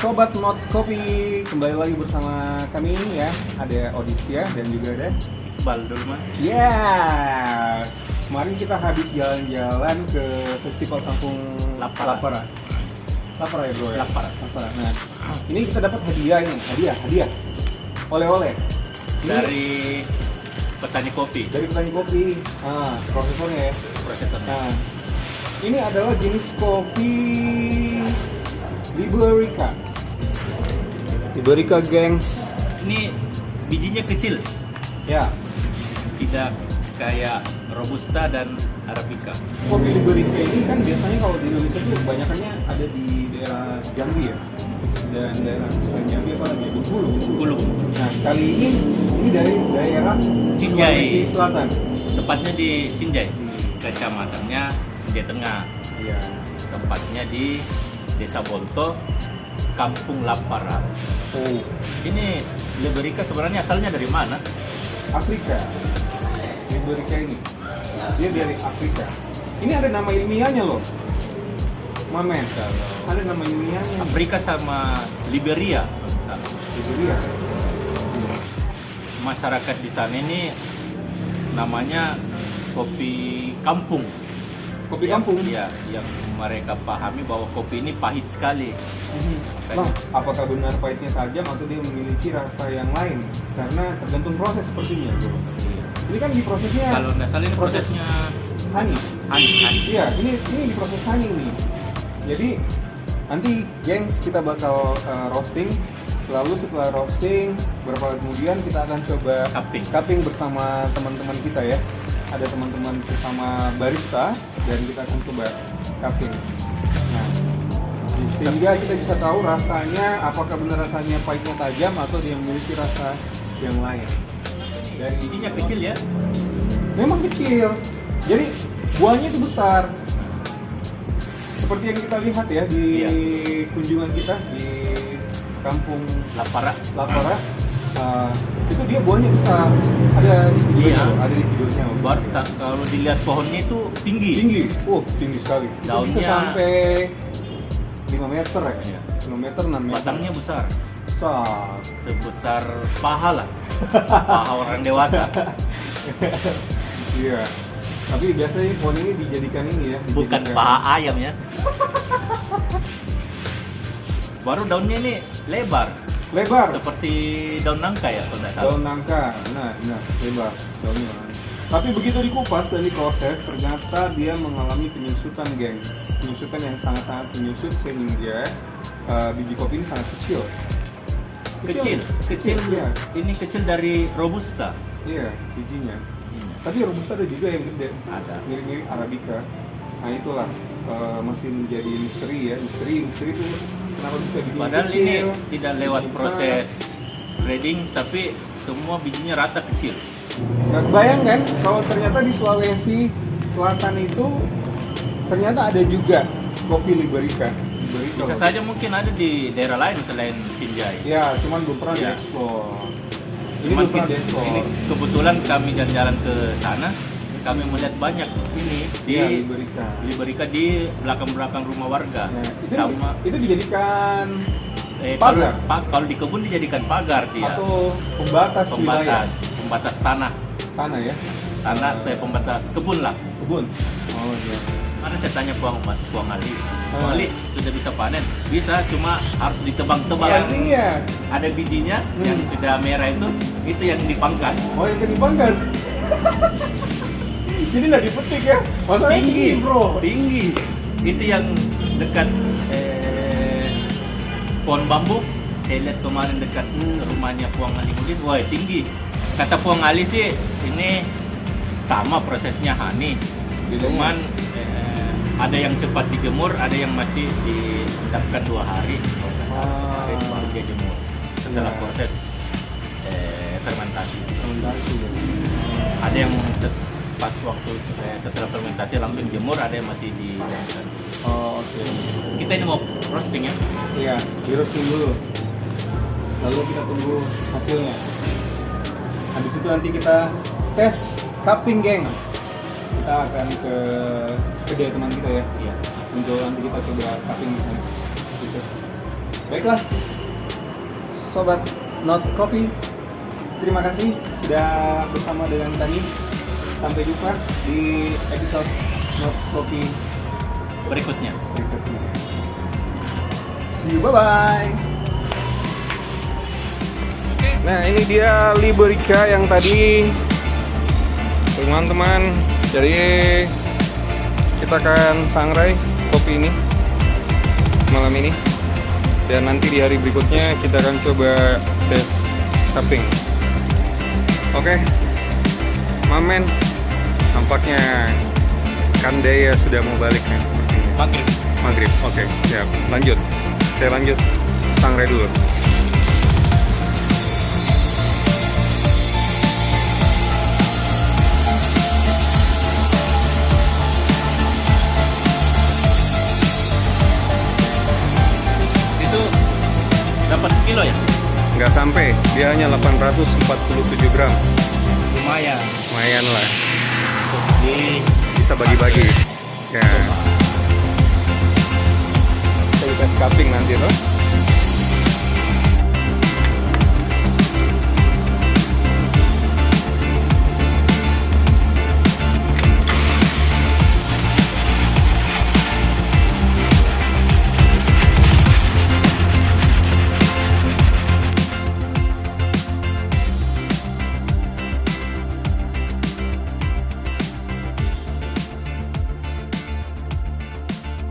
Sobat Not Kopi, kembali lagi bersama kami ya. Ada Odistia dan juga ada Baldul mas. Yes. Kemarin kita habis jalan-jalan ke Festival Kampung Lapara. Lapara ya bro ya? Lapara. Nah, ini kita dapat hadiah ini, hadiah. Oleh-oleh. Ini Dari petani kopi. dari petani kopi. Profesornya ya. Prosesnya. Nah, ini adalah jenis kopi Liberica. Liberica, gengs. Ini bijinya kecil, Ya, tidak kayak Robusta dan Arabica. kopi Liberica ini kan biasanya kalau di Indonesia tuh kebanyakannya ada di daerah Jambi ya. Dan daerah selain Jambi apa lagi? Bengkulu. Kulung. Nah, kali ini dari daerah Sinjai. Sulawesi Selatan. Tepatnya di Sinjai. Kecamatannya Sinjai Tengah. Iya. Tempatnya di Desa Bonto, Kampung Lapara. Oh, Ini Liberica sebenarnya asalnya dari mana? Afrika. Liberica ini. Dia dari Afrika. Ini ada nama ilmiahnya loh. Mamen. Ada nama ilmiahnya. Afrika sama Liberia. Liberia. Masyarakat di sana ini namanya kopi kampung. Kopi kampung. Iya, yang mereka pahami bahwa kopi ini pahit sekali. Nah, apakah benar pahitnya tajam atau dia memiliki rasa yang lain? Karena tergantung proses sepertinya, bro. Iya. Ini kan di prosesnya Kalau nggak salah ini prosesnya honey. honey. Iya, ini di proses honey nih. Jadi nanti gengs kita bakal roasting. Lalu setelah roasting, beberapa hari kemudian kita akan coba cupping bersama teman-teman kita ya. Ada teman-teman bersama barista dan kita akan coba cupping. Nah, sehingga kita bisa tahu rasanya apakah benar rasanya pahitnya tajam atau dia memiliki rasa yang lain. Dan Bijinya kecil ya. memang kecil, jadi buahnya itu besar. Seperti yang kita lihat ya di kunjungan kita di Kampung Lapara. Itu dia buahnya besar. Ada di videonya, Iya. ada di videonya. Baru kalau dilihat pohonnya itu tinggi. Tinggi sekali. Itu bisa Daunnya- sampai 5 meter ya. Iya. 5 meter, 6 meter. Batangnya besar, besar. sebesar paha lah. Paha orang dewasa. Iya. Tapi biasanya pohon ini dijadikan ini ya. Bukan dijadikan- paha ayam ya. Baru daunnya ini lebar, lebar. seperti daun nangka ya kalau nggak salah. Daun nangka, nah lebar daunnya. Tapi begitu dikupas dan diproses, ternyata dia mengalami penyusutan, gengs. Penyusutan yang sangat-sangat penyusut sehingga biji kopi ini sangat kecil. Kecil. ya. Ini kecil dari Robusta. Iya, bijinya. Tapi robusta ada juga yang gede. Ada. Mirip-mirip Arabica. Nah itulah masih menjadi misteri ya. Misteri itu kenapa bisa bikin Padahal kecil. ini tidak lewat bikin proses besar. grading, tapi semua bijinya rata kecil. Nah, bayangkan kalau ternyata di Sulawesi Selatan itu ternyata ada juga kopi Liberica. Bisa saja mungkin ada di daerah lain selain Sinjai. Ya, cuman belum pernah Ya. diekspor. Ini Cuman belum pernah diekspor. ini kebetulan kami jalan-jalan ke sana, kami melihat banyak ini di Iya, Liberica. Liberica di belakang-belakang rumah warga. Nah, Sama itu dijadikan kalau pagar? kalau di kebun dijadikan pagar dia. atau pembatas wilayah Pembatas tanah, tanah ya, pembatas kebun lah. kebun. Oh iya. Mana saya tanya Puang Ali, Ah. Ali sudah bisa panen? Bisa, cuma harus ditebang-tebang. Yang ini ya. Ada bijinya yang sudah merah itu yang dipangkas. Oh yang dipangkas. Jadi nggak dipetik ya? Masalahnya Tinggi, bro. tinggi. Itu yang dekat pohon bambu. Saya lihat kemarin dekat rumahnya Puang Ali Mudin, wah tinggi. Kata Puang Ali sih ini sama prosesnya honey. Cuman ada yang cepat dijemur, ada yang masih diendapkan 2 hari. Kalau nggak salah, 2 hari baru dia jemur setelah Ya. proses fermentasi. Fermentasi ya. Ada yang pas waktu setelah fermentasi langsung jemur, ada yang masih diendapkan. Oh oke. Kita ini mau roasting ya. Iya, di roasting dulu. Lalu kita tunggu hasilnya. Habis itu nanti kita tes cupping, geng. Kita akan ke kedai teman kita ya. Iya. Untuk nanti kita coba cupping di sana. Gitu. Baiklah, sobat Not Kopi, terima kasih sudah bersama dengan kami. Sampai jumpa di episode Not Kopi Berikutnya. berikutnya. See you, bye-bye. Nah, ini dia Liberica yang tadi, teman-teman. Jadi kita akan sangrai kopi ini malam ini, dan nanti di hari berikutnya kita akan coba tes cupping. Oke, Mamen, nampaknya Kandaya sudah mau balik nih sepertinya. Maghrib. Oke, siap. Lanjut. Saya lanjut sangrai dulu. Itu dapat kilo ya? Nggak sampai, dia hanya 847 gram. Lumayan. Lumayan lah, Untuk di bisa bagi-bagi. Ya. Kita tes cupping nanti loh.